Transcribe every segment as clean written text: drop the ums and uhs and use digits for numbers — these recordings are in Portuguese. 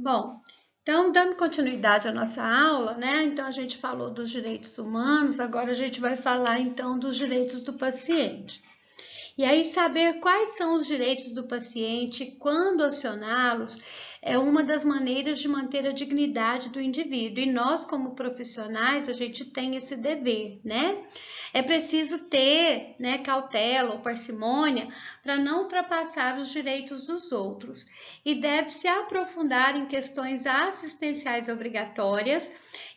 Bom, então, dando continuidade à nossa aula, né? Então, a gente falou dos direitos humanos, agora a gente vai falar então dos direitos do paciente. E aí, saber quais são os direitos do paciente e quando acioná-los é uma das maneiras de manter a dignidade do indivíduo. E nós, como profissionais, a gente tem esse dever, né? É preciso ter, né, cautela ou parcimônia para não ultrapassar os direitos dos outros. E deve-se aprofundar em questões assistenciais obrigatórias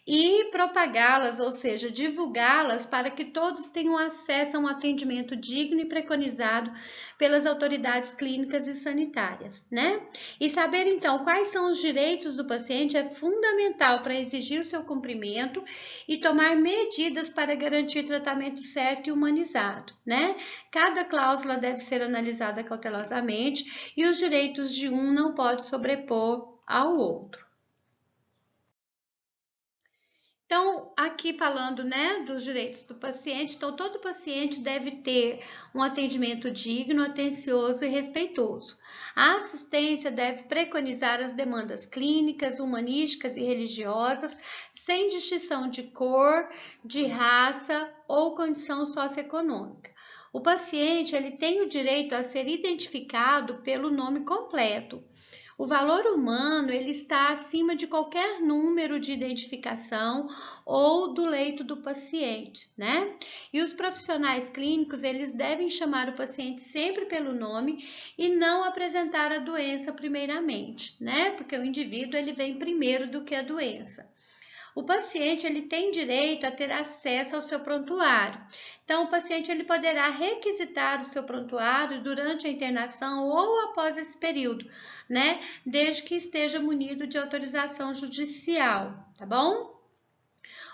e propagá-las, ou seja, divulgá-las para que todos tenham acesso a um atendimento digno e preconizado pelas autoridades clínicas e sanitárias, né? E saber então quais são os direitos do paciente é fundamental para exigir o seu cumprimento e tomar medidas para garantir tratamento certo e humanizado, né? Cada cláusula deve ser analisada cautelosamente e os direitos de um não pode sobrepor ao outro. Então, aqui falando, né, dos direitos do paciente, então todo paciente deve ter um atendimento digno, atencioso e respeitoso. A assistência deve preconizar as demandas clínicas, humanísticas e religiosas, sem distinção de cor, de raça ou condição socioeconômica. O paciente, ele tem o direito a ser identificado pelo nome completo. O valor humano ele está acima de qualquer número de identificação ou do leito do paciente, né? E os profissionais clínicos eles devem chamar o paciente sempre pelo nome e não apresentar a doença primeiramente, né? Porque o indivíduo ele vem primeiro do que a doença. O paciente ele tem direito a ter acesso ao seu prontuário. Então, o paciente ele poderá requisitar o seu prontuário durante a internação ou após esse período, né? Desde que esteja munido de autorização judicial, tá bom?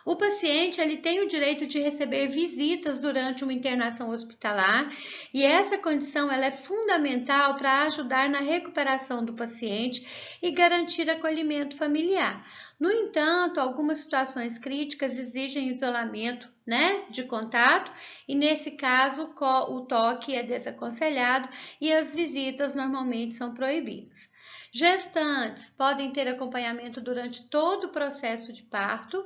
O paciente ele tem o direito de receber visitas durante uma internação hospitalar e essa condição ela é fundamental para ajudar na recuperação do paciente e garantir acolhimento familiar. No entanto, algumas situações críticas exigem isolamento, né, de contato e nesse caso o toque é desaconselhado e as visitas normalmente são proibidas. Gestantes podem ter acompanhamento durante todo o processo de parto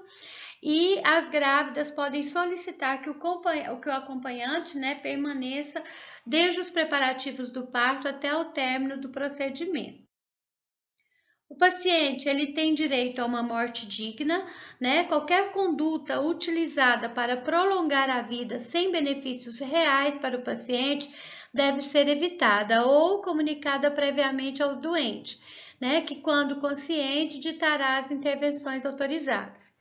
e as grávidas podem solicitar que o acompanhante, né, permaneça desde os preparativos do parto até o término do procedimento. O paciente ele tem direito a uma morte digna, né? Qualquer conduta utilizada para prolongar a vida sem benefícios reais para o paciente deve ser evitada ou comunicada previamente ao doente, né? Que quando consciente ditará as intervenções autorizadas.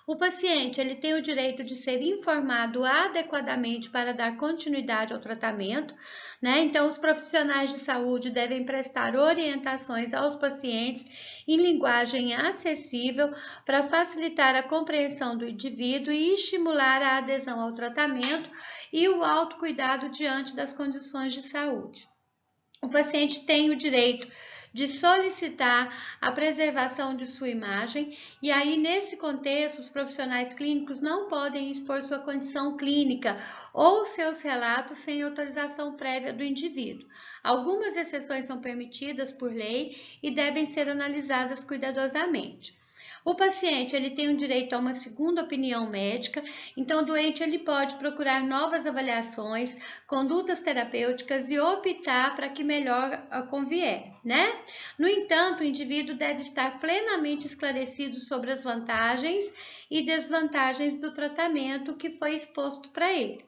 O paciente ele tem o direito de ser informado adequadamente para dar continuidade ao tratamento, né? Então, os profissionais de saúde devem prestar orientações aos pacientes em linguagem acessível para facilitar a compreensão do indivíduo e estimular a adesão ao tratamento e o autocuidado diante das condições de saúde. O paciente tem o direito de solicitar a preservação de sua imagem, e aí, nesse contexto, os profissionais clínicos não podem expor sua condição clínica ou seus relatos sem autorização prévia do indivíduo. Algumas exceções são permitidas por lei e devem ser analisadas cuidadosamente. O paciente ele tem o direito a uma segunda opinião médica, então o doente ele pode procurar novas avaliações, condutas terapêuticas e optar para que melhor convier, né? No entanto, o indivíduo deve estar plenamente esclarecido sobre as vantagens e desvantagens do tratamento que foi exposto para ele.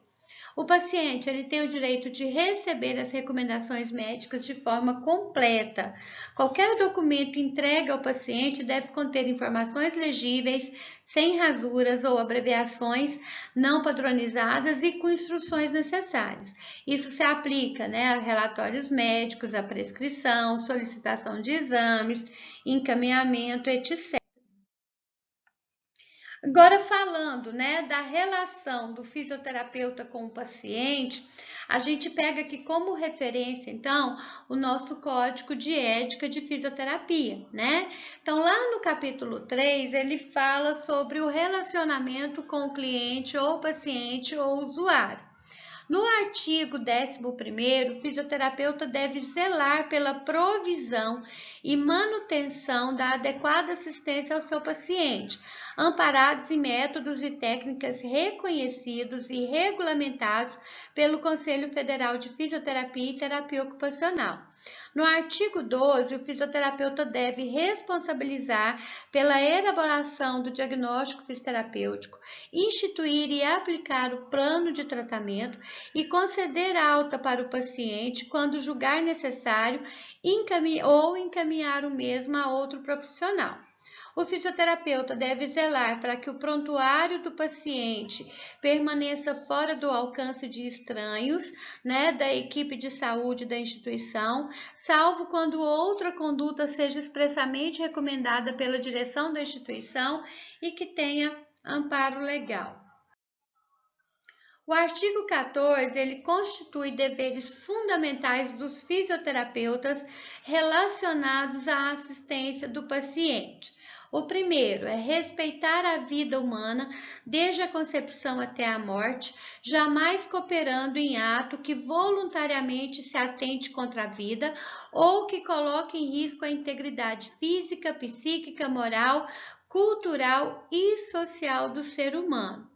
O paciente ele tem o direito de receber as recomendações médicas de forma completa. Qualquer documento entregue ao paciente deve conter informações legíveis, sem rasuras ou abreviações não padronizadas e com instruções necessárias. Isso se aplica, né, a relatórios médicos, a prescrição, solicitação de exames, encaminhamento, etc. Agora falando, né, da relação do fisioterapeuta com o paciente, a gente pega aqui como referência, então, o nosso código de ética de fisioterapia, né? Então, lá no capítulo 3, ele fala sobre o relacionamento com o cliente ou paciente ou usuário. No artigo 11º, o fisioterapeuta deve zelar pela provisão e manutenção da adequada assistência ao seu paciente, amparados em métodos e técnicas reconhecidos e regulamentados pelo Conselho Federal de Fisioterapia e Terapia Ocupacional. No artigo 12, o fisioterapeuta deve responsabilizar pela elaboração do diagnóstico fisioterapêutico, instituir e aplicar o plano de tratamento e conceder alta para o paciente quando julgar necessário ou encaminhar o mesmo a outro profissional. O fisioterapeuta deve zelar para que o prontuário do paciente permaneça fora do alcance de estranhos, da equipe de saúde da instituição, salvo quando outra conduta seja expressamente recomendada pela direção da instituição e que tenha amparo legal. O artigo 14, ele constitui deveres fundamentais dos fisioterapeutas relacionados à assistência do paciente. O primeiro é respeitar a vida humana desde a concepção até a morte, jamais cooperando em ato que voluntariamente se atente contra a vida ou que coloque em risco a integridade física, psíquica, moral, cultural e social do ser humano.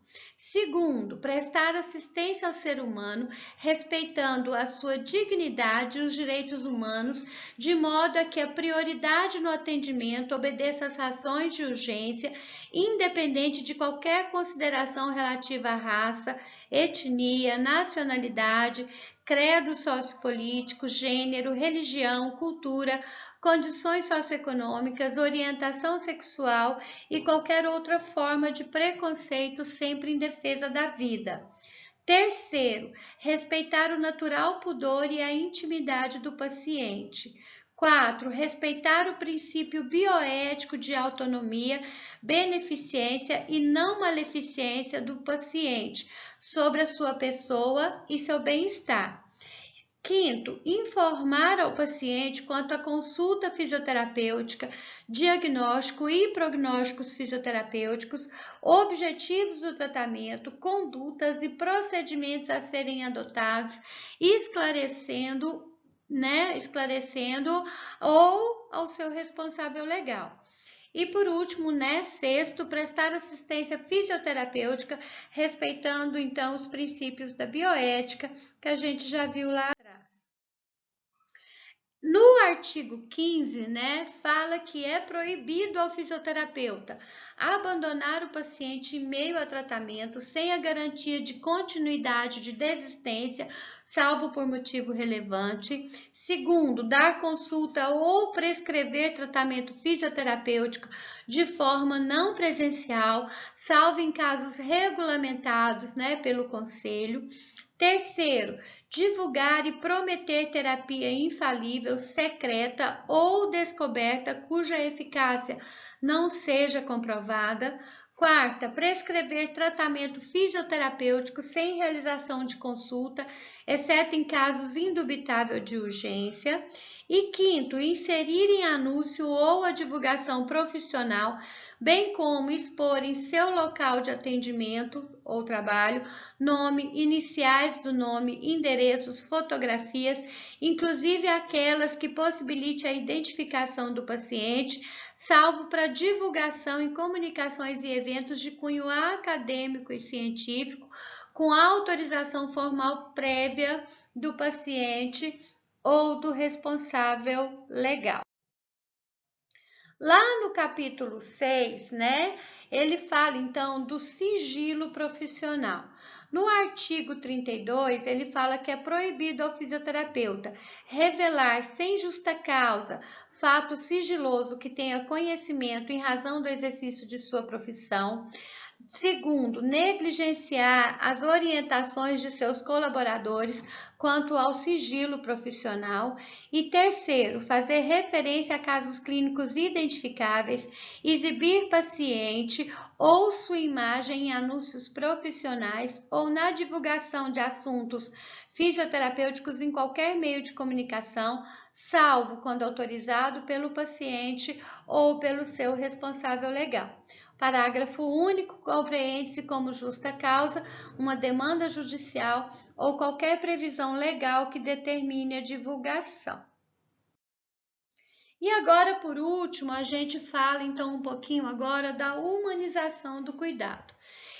Segundo, prestar assistência ao ser humano, respeitando a sua dignidade e os direitos humanos, de modo a que a prioridade no atendimento obedeça às razões de urgência, independente de qualquer consideração relativa à raça, etnia, nacionalidade, credo sociopolítico, gênero, religião, cultura, condições socioeconômicas, orientação sexual e qualquer outra forma de preconceito, sempre em defesa da vida. Terceiro, respeitar o natural pudor e a intimidade do paciente. 4. Respeitar o princípio bioético de autonomia, beneficência e não maleficência do paciente sobre a sua pessoa e seu bem-estar. Quinto, informar ao paciente quanto à consulta fisioterapêutica, diagnóstico e prognósticos fisioterapêuticos, objetivos do tratamento, condutas e procedimentos a serem adotados, esclarecendo ou ao seu responsável legal. E por último, sexto, prestar assistência fisioterapêutica, respeitando então os princípios da bioética que a gente já viu lá atrás. No artigo 15, fala que é proibido ao fisioterapeuta abandonar o paciente em meio a tratamento sem a garantia de continuidade de desistência, salvo por motivo relevante. Segundo, dar consulta ou prescrever tratamento fisioterapêutico de forma não presencial, salvo em casos regulamentados, pelo Conselho. Terceiro, divulgar e prometer terapia infalível, secreta ou descoberta cuja eficácia não seja comprovada. Quarta, prescrever tratamento fisioterapêutico sem realização de consulta, exceto em casos indubitáveis de urgência. E quinto, inserir em anúncio ou a divulgação profissional, bem como expor em seu local de atendimento ou trabalho, nome, iniciais do nome, endereços, fotografias, inclusive aquelas que possibilite a identificação do paciente, salvo para divulgação em comunicações e eventos de cunho acadêmico e científico, com autorização formal prévia do paciente ou do responsável legal. Lá no capítulo 6, ele fala então do sigilo profissional. No artigo 32, ele fala que é proibido ao fisioterapeuta revelar sem justa causa fato sigiloso que tenha conhecimento em razão do exercício de sua profissão. Segundo, negligenciar as orientações de seus colaboradores quanto ao sigilo profissional. E terceiro, fazer referência a casos clínicos identificáveis, exibir paciente ou sua imagem em anúncios profissionais ou na divulgação de assuntos fisioterapêuticos em qualquer meio de comunicação, salvo quando autorizado pelo paciente ou pelo seu responsável legal. Parágrafo único, compreende-se como justa causa uma demanda judicial ou qualquer previsão legal que determine a divulgação. E agora, por último, a gente fala então um pouquinho agora da humanização do cuidado.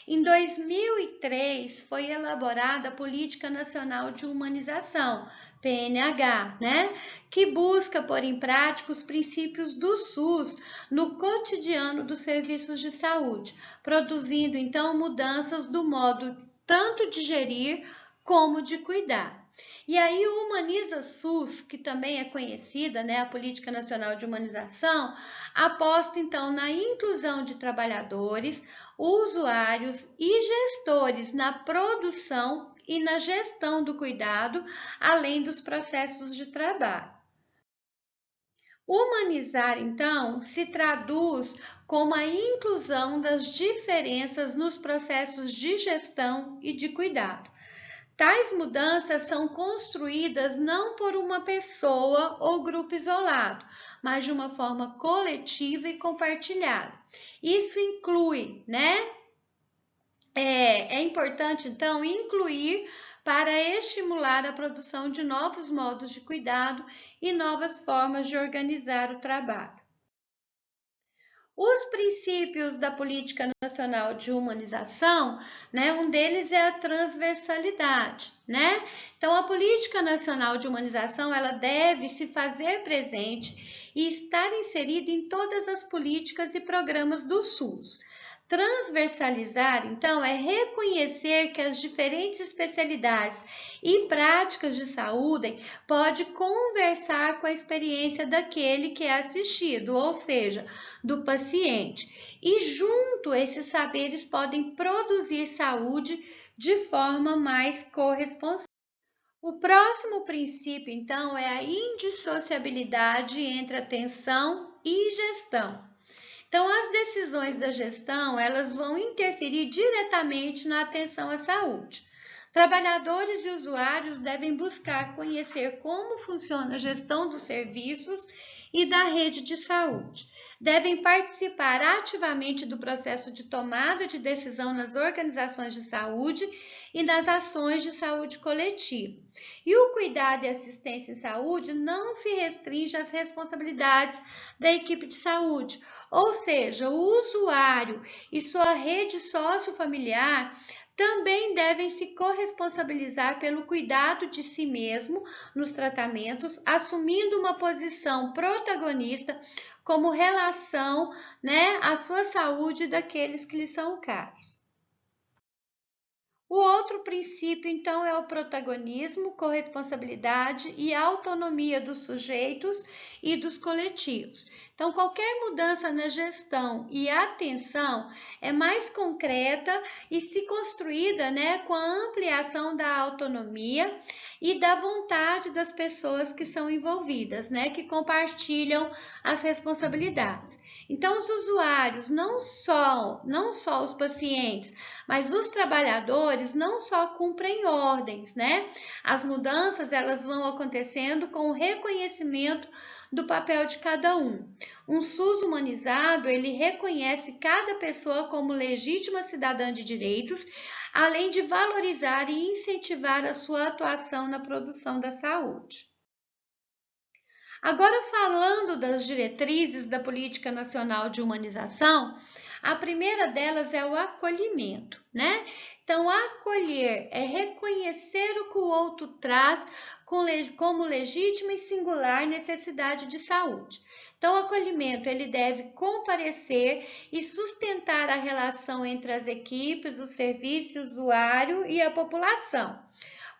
Em 2003 foi elaborada a Política Nacional de Humanização, PNH, né? Que busca pôr em prática os princípios do SUS no cotidiano dos serviços de saúde, produzindo então mudanças do modo tanto de gerir como de cuidar. E aí o Humaniza SUS, que também é conhecida, né, a Política Nacional de Humanização, aposta então na inclusão de trabalhadores, usuários e gestores na produção e na gestão do cuidado, além dos processos de trabalho. Humanizar, então, se traduz como a inclusão das diferenças nos processos de gestão e de cuidado. Tais mudanças são construídas não por uma pessoa ou grupo isolado, mas de uma forma coletiva e compartilhada. Isso inclui, né? É importante, então, incluir para estimular a produção de novos modos de cuidado e novas formas de organizar o trabalho. Os princípios da Política Nacional de Humanização, né, um deles é a transversalidade, né? Então, a Política Nacional de Humanização, ela deve se fazer presente e estar inserida em todas as políticas e programas do SUS. Transversalizar, então, é reconhecer que as diferentes especialidades e práticas de saúde pode conversar com a experiência daquele que é assistido, ou seja, do paciente. E junto esses saberes podem produzir saúde de forma mais corresponsável. O próximo princípio, então, é a indissociabilidade entre atenção e gestão. Então, as decisões da gestão, elas vão interferir diretamente na atenção à saúde. Trabalhadores e usuários devem buscar conhecer como funciona a gestão dos serviços e da rede de saúde. Devem participar ativamente do processo de tomada de decisão nas organizações de saúde e nas ações de saúde coletiva. E o cuidado e assistência em saúde não se restringe às responsabilidades da equipe de saúde, ou seja, o usuário e sua rede sociofamiliar também devem se corresponsabilizar pelo cuidado de si mesmo nos tratamentos, assumindo uma posição protagonista como relação, né, à sua saúde e daqueles que lhe são caros. O outro princípio, então, é o protagonismo, corresponsabilidade e autonomia dos sujeitos e dos coletivos. Então, qualquer mudança na gestão e atenção é mais concreta e se construída, né, com a ampliação da autonomia e da vontade das pessoas que são envolvidas, né, que compartilham as responsabilidades. Então, os usuários, não só os pacientes, mas os trabalhadores não só cumprem ordens, né? As mudanças, elas vão acontecendo com o reconhecimento do papel de cada um. Um SUS humanizado, ele reconhece cada pessoa como legítima cidadã de direitos, além de valorizar e incentivar a sua atuação na produção da saúde. Agora, falando das diretrizes da Política Nacional de Humanização, a primeira delas é o acolhimento, né? Então, acolher é reconhecer o que o outro traz como legítima e singular necessidade de saúde. Então, o acolhimento, ele deve comparecer e sustentar a relação entre as equipes, o serviço, o usuário e a população.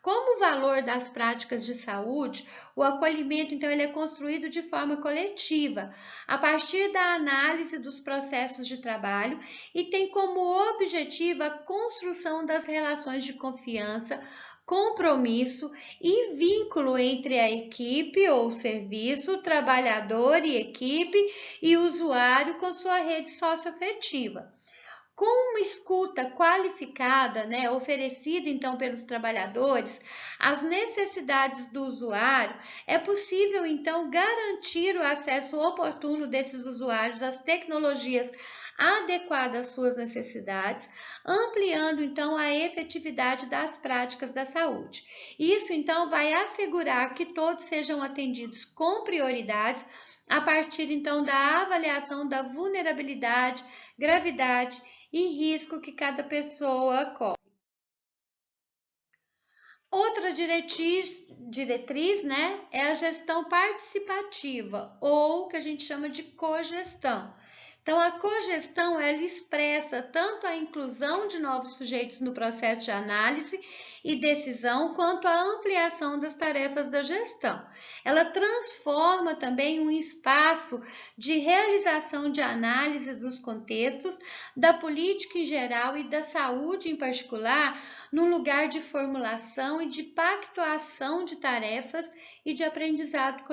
Como valor das práticas de saúde, o acolhimento, então, ele é construído de forma coletiva, a partir da análise dos processos de trabalho e tem como objetivo a construção das relações de confiança, compromisso e vínculo entre a equipe ou serviço, trabalhador e equipe e usuário com sua rede socioafetiva. Com uma escuta qualificada, né, oferecida então pelos trabalhadores, as necessidades do usuário, é possível então garantir o acesso oportuno desses usuários às tecnologias adequadas às suas necessidades, ampliando então a efetividade das práticas da saúde. Isso então vai assegurar que todos sejam atendidos com prioridades, a partir então da avaliação da vulnerabilidade, gravidade e risco que cada pessoa corre. Outra diretriz, né, é a gestão participativa, ou que a gente chama de cogestão. Então, a cogestão, ela expressa tanto a inclusão de novos sujeitos no processo de análise e decisão, quanto a ampliação das tarefas da gestão. Ela transforma também um espaço de realização de análise dos contextos, da política em geral e da saúde em particular, num lugar de formulação e de pactuação de tarefas e de aprendizado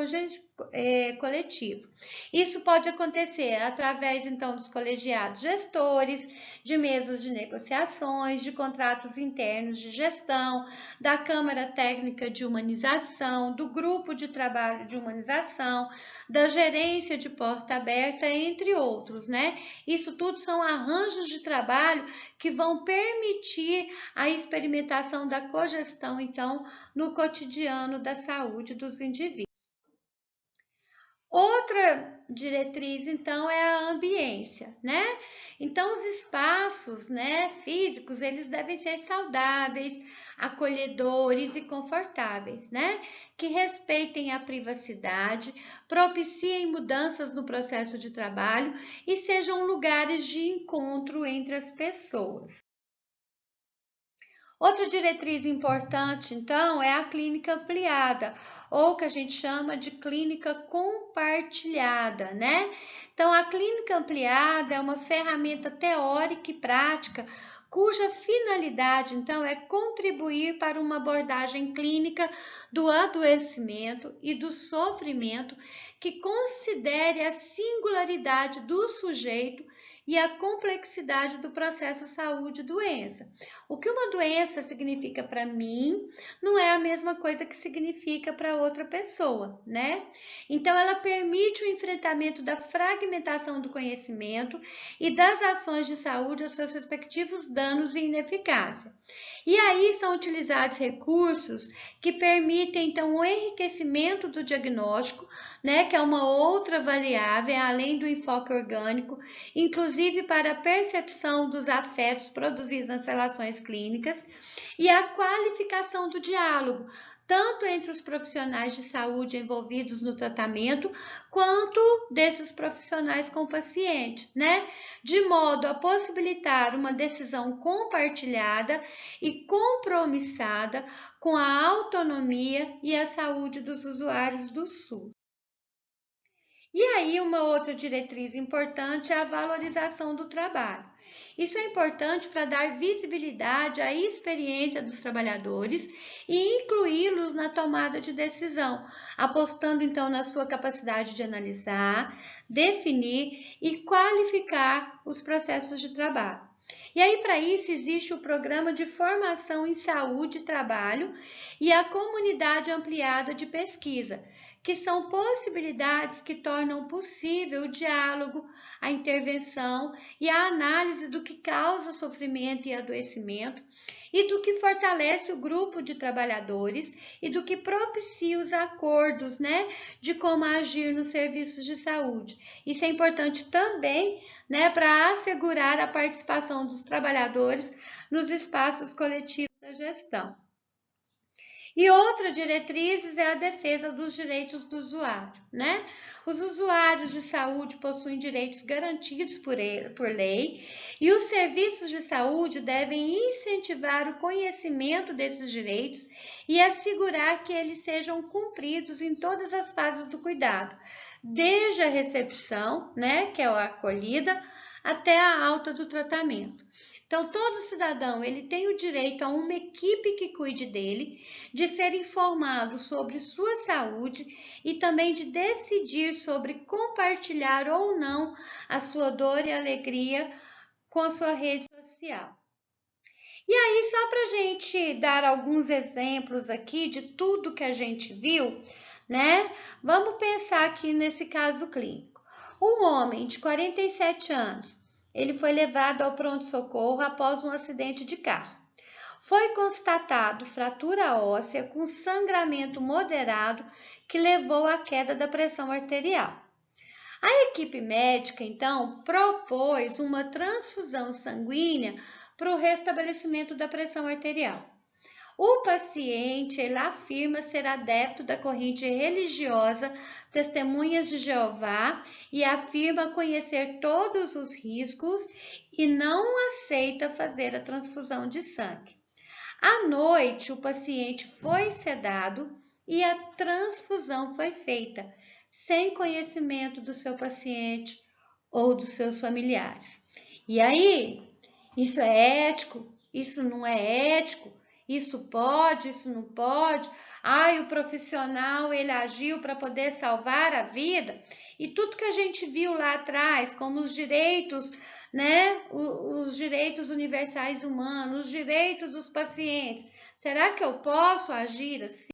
coletivo. Isso pode acontecer através, então, dos colegiados gestores, de mesas de negociações, de contratos internos de gestão, da Câmara Técnica de Humanização, do Grupo de Trabalho de Humanização, da Gerência de Porta Aberta, entre outros, né? Isso tudo são arranjos de trabalho que vão permitir a experimentação da cogestão, então, no cotidiano da saúde dos indivíduos. Outra diretriz, então, é a ambiência, né? Então, os espaços, né, físicos, eles devem ser saudáveis, acolhedores e confortáveis, né? Que respeitem a privacidade, propiciem mudanças no processo de trabalho e sejam lugares de encontro entre as pessoas. Outra diretriz importante, então, é a clínica ampliada, ou que a gente chama de clínica compartilhada, né? Então, a clínica ampliada é uma ferramenta teórica e prática cuja finalidade, então, é contribuir para uma abordagem clínica do adoecimento e do sofrimento que considere a singularidade do sujeito e a complexidade do processo saúde-doença. O que uma doença significa para mim não é a mesma coisa que significa para outra pessoa, né? Então, ela permite o enfrentamento da fragmentação do conhecimento e das ações de saúde aos seus respectivos danos e ineficácia. E aí são utilizados recursos que permitem, então, o enriquecimento do diagnóstico, né, que é uma outra variável, além do enfoque orgânico, inclusive para a percepção dos afetos produzidos nas relações clínicas, e a qualificação do diálogo, tanto entre os profissionais de saúde envolvidos no tratamento, quanto desses profissionais com o paciente, né? De modo a possibilitar uma decisão compartilhada e compromissada com a autonomia e a saúde dos usuários do SUS. E aí, uma outra diretriz importante é a valorização do trabalho. Isso é importante para dar visibilidade à experiência dos trabalhadores e incluí-los na tomada de decisão, apostando então na sua capacidade de analisar, definir e qualificar os processos de trabalho. E aí, para isso, existe o Programa de Formação em Saúde e Trabalho e a Comunidade Ampliada de Pesquisa, que são possibilidades que tornam possível o diálogo, a intervenção e a análise do que causa sofrimento e adoecimento e do que fortalece o grupo de trabalhadores e do que propicia os acordos, né, de como agir nos serviços de saúde. Isso é importante também, né, para assegurar a participação dos trabalhadores nos espaços coletivos da gestão. E outra diretriz é a defesa dos direitos do usuário, né? Os usuários de saúde possuem direitos garantidos por lei e os serviços de saúde devem incentivar o conhecimento desses direitos e assegurar que eles sejam cumpridos em todas as fases do cuidado, desde a recepção, né, que é a acolhida, até a alta do tratamento. Então, todo cidadão ele tem o direito a uma equipe que cuide dele, de ser informado sobre sua saúde e também de decidir sobre compartilhar ou não a sua dor e alegria com a sua rede social. E aí, só para a gente dar alguns exemplos aqui de tudo que a gente viu, né? Vamos pensar aqui nesse caso clínico. Um homem de 47 anos, ele foi levado ao pronto-socorro após um acidente de carro. Foi constatado fratura óssea com sangramento moderado que levou à queda da pressão arterial. equipe médica, então, propôs uma transfusão sanguínea para o restabelecimento da pressão arterial. O paciente, ele afirma ser adepto da corrente religiosa Testemunhas de Jeová e afirma conhecer todos os riscos e não aceita fazer a transfusão de sangue. À noite, o paciente foi sedado e a transfusão foi feita, sem conhecimento do seu paciente ou dos seus familiares. E aí, isso é ético? Isso não é ético? Isso pode? Isso não pode? Ai, o profissional, ele agiu para poder salvar a vida. E tudo que a gente viu lá atrás, como os direitos, né? Os direitos universais humanos, os direitos dos pacientes. Será que eu posso agir assim?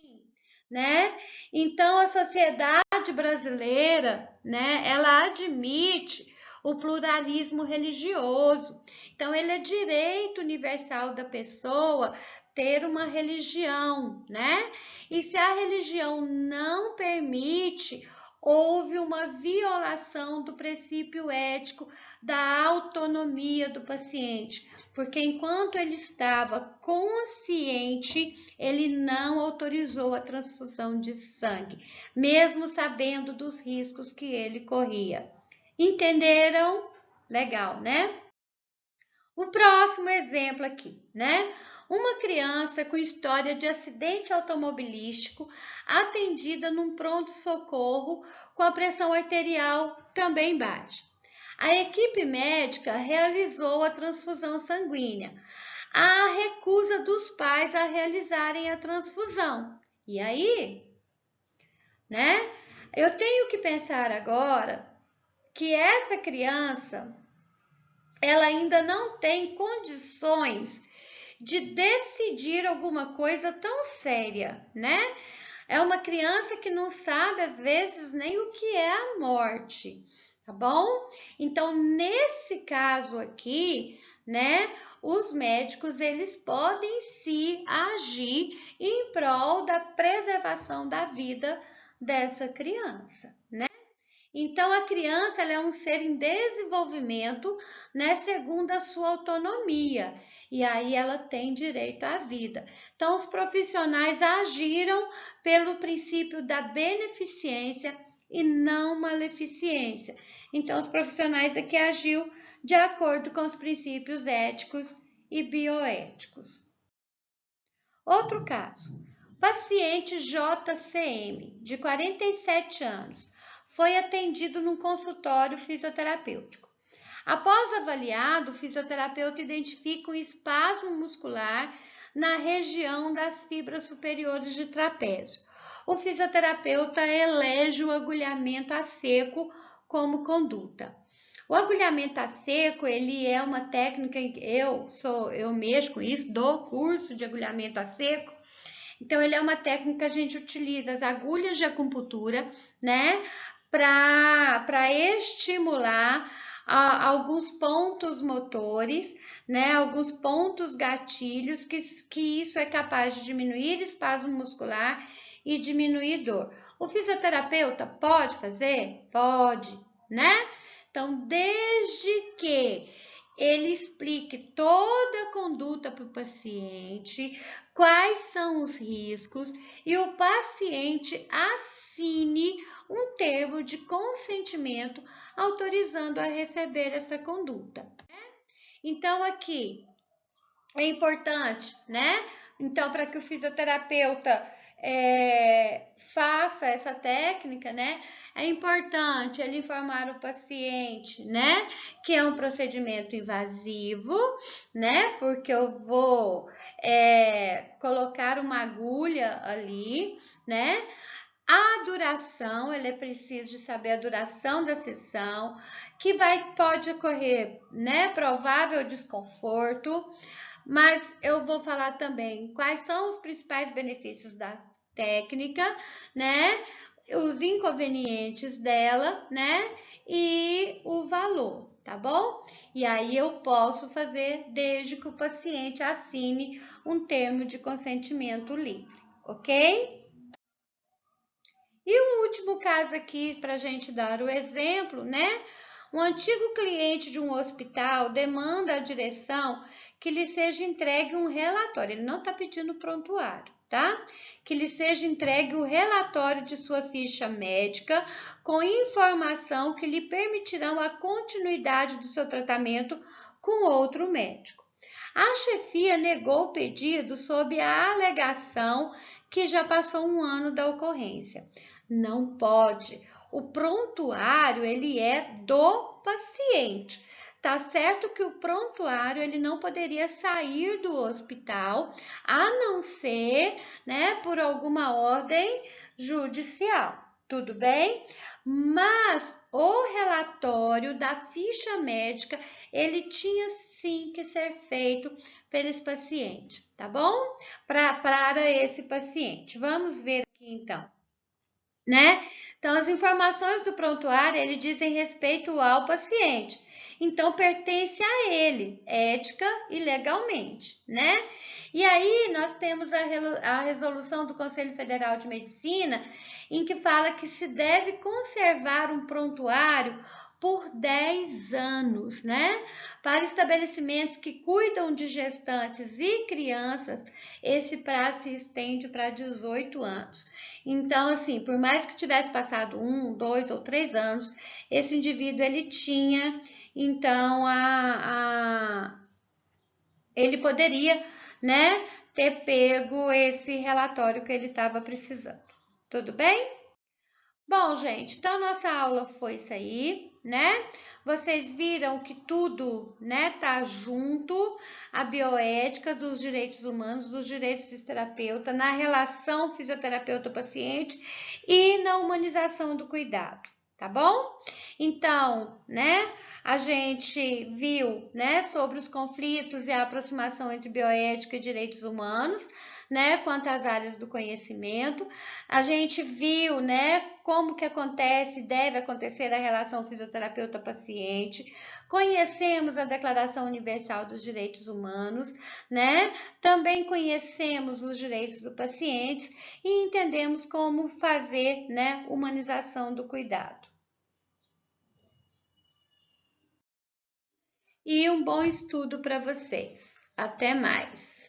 Né? Então, a sociedade brasileira, né, ela admite o pluralismo religioso. Então, ele é direito universal da pessoa ter uma religião, né? E se a religião não permite, houve uma violação do princípio ético da autonomia do paciente, porque enquanto ele estava consciente, ele não autorizou a transfusão de sangue, mesmo sabendo dos riscos que ele corria. Entenderam? Legal, né? O próximo exemplo aqui, né? Uma criança com história de acidente automobilístico atendida num pronto-socorro com a pressão arterial também baixa. A equipe médica realizou a transfusão sanguínea. Há recusa dos pais a realizarem a transfusão. E aí, né? Eu tenho que pensar agora que essa criança, ela ainda não tem condições de decidir alguma coisa tão séria, né? É uma criança que não sabe, às vezes, nem o que é a morte, tá bom? Então, nesse caso aqui, né, os médicos, eles podem sim agir em prol da preservação da vida dessa criança, né? Então, a criança, ela é um ser em desenvolvimento, né, segundo a sua autonomia, e aí ela tem direito à vida. Então, os profissionais agiram pelo princípio da beneficência e não maleficência. Então, os profissionais aqui agiu de acordo com os princípios éticos e bioéticos. Outro caso, paciente JCM, de 47 anos, foi atendido num consultório fisioterapêutico. Após avaliado, o fisioterapeuta identifica um espasmo muscular na região das fibras superiores de trapézio. O fisioterapeuta elege o agulhamento a seco como conduta. O agulhamento a seco, ele é uma técnica, eu mexo com isso, dou curso de agulhamento a seco. Então, ele é uma técnica que a gente utiliza as agulhas de acupuntura, né, para estimular alguns pontos motores, né, alguns pontos gatilhos, que isso é capaz de diminuir espasmo muscular e diminuir dor. O fisioterapeuta pode fazer? Pode, né? Então, desde que ele explique toda a conduta para o paciente, quais são os riscos e o paciente assine um termo de consentimento autorizando a receber essa conduta. Então, aqui é importante, né? Então, para que o fisioterapeuta faça essa técnica, né? É importante ele informar o paciente, né, que é um procedimento invasivo, né, porque eu vou colocar uma agulha ali, né. A duração, ele é preciso de saber a duração da sessão, que pode ocorrer, né, provável desconforto, mas eu vou falar também quais são os principais benefícios da técnica, né? Os inconvenientes dela, né? E o valor, tá bom? E aí eu posso fazer desde que o paciente assine um termo de consentimento livre, ok? E o último caso aqui, para a gente dar o exemplo, né? Um antigo cliente de um hospital demanda à direção que lhe seja entregue um relatório. Ele não está pedindo prontuário, tá? Que lhe seja entregue o relatório de sua ficha médica com informação que lhe permitirão a continuidade do seu tratamento com outro médico. A chefia negou o pedido sob a alegação que já passou um ano da ocorrência. Não pode. O prontuário, ele é do paciente. Tá certo que o prontuário, ele não poderia sair do hospital, a não ser, né, por alguma ordem judicial. Tudo bem? Mas o relatório da ficha médica, ele tinha sim que ser feito pelo esse paciente, tá bom? Para esse paciente. Vamos ver aqui então, né? Então, as informações do prontuário, ele dizem respeito ao paciente. Então, pertence a ele, ética e legalmente, né? E aí, nós temos a resolução do Conselho Federal de Medicina, em que fala que se deve conservar um prontuário por 10 anos, né? Para estabelecimentos que cuidam de gestantes e crianças, esse prazo se estende para 18 anos. Então, assim, por mais que tivesse passado 1, 2 ou 3 anos, esse indivíduo ele tinha, então, ele poderia, né, ter pego esse relatório que ele estava precisando. Tudo bem? Bom, gente, então nossa aula foi isso aí, né? Vocês viram que tudo, né, tá junto, a bioética dos direitos humanos, dos direitos do terapeuta, na relação fisioterapeuta-paciente e na humanização do cuidado, tá bom? Então, né, a gente viu, né, sobre os conflitos e a aproximação entre bioética e direitos humanos, né, quanto às áreas do conhecimento. A gente viu, né, como que acontece, deve acontecer a relação fisioterapeuta-paciente. Conhecemos a Declaração Universal dos Direitos Humanos, né? Também conhecemos os direitos do paciente e entendemos como fazer, né, humanização do cuidado. E um bom estudo para vocês. Até mais!